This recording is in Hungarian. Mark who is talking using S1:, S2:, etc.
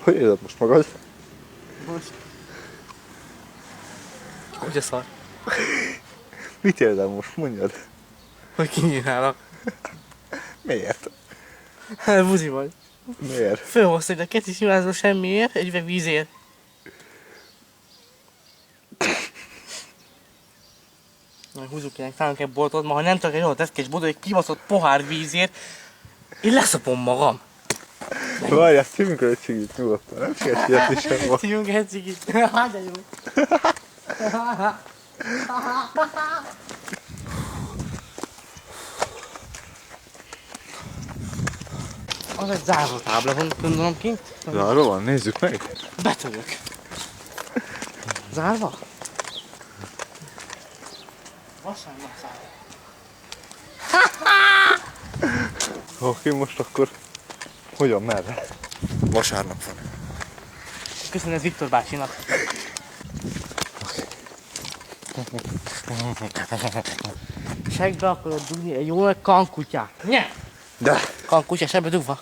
S1: Hogy érzed most magad?
S2: Most. Hogy a szar?
S1: Mit érzel most? Mondjad.
S2: Hogy kinyírálak?
S1: Miért?
S2: Hát buzi vagy.
S1: Miért?
S2: Fölhoztad a keci simázó semmiért, egy üveg vízért. Na, húzzuk el, találunk egy boltot, ma ha nem csak egy olyan teszkés boltot, egy kibaszott pohár vízért, én leszopom magam.
S1: Várj, ezt szívünk el egy cigit nyugodtan. Nem siess ilyetni sem.
S2: Szívunk egy cigit. Hát de jó. Az egy záró tábla van, gondolom kint.
S1: Zárva van, nézzük meg.
S2: Betörök. Zárva? Vasárnap zárva.
S1: Oké, most akkor hogyan, merre? Vasárnap van.
S2: Köszönöm Viktor bácsinak. Segbe akarod dugni egy jó nagy kankutyát. Nye!
S1: De!
S2: Kankutya, sebbe dugva.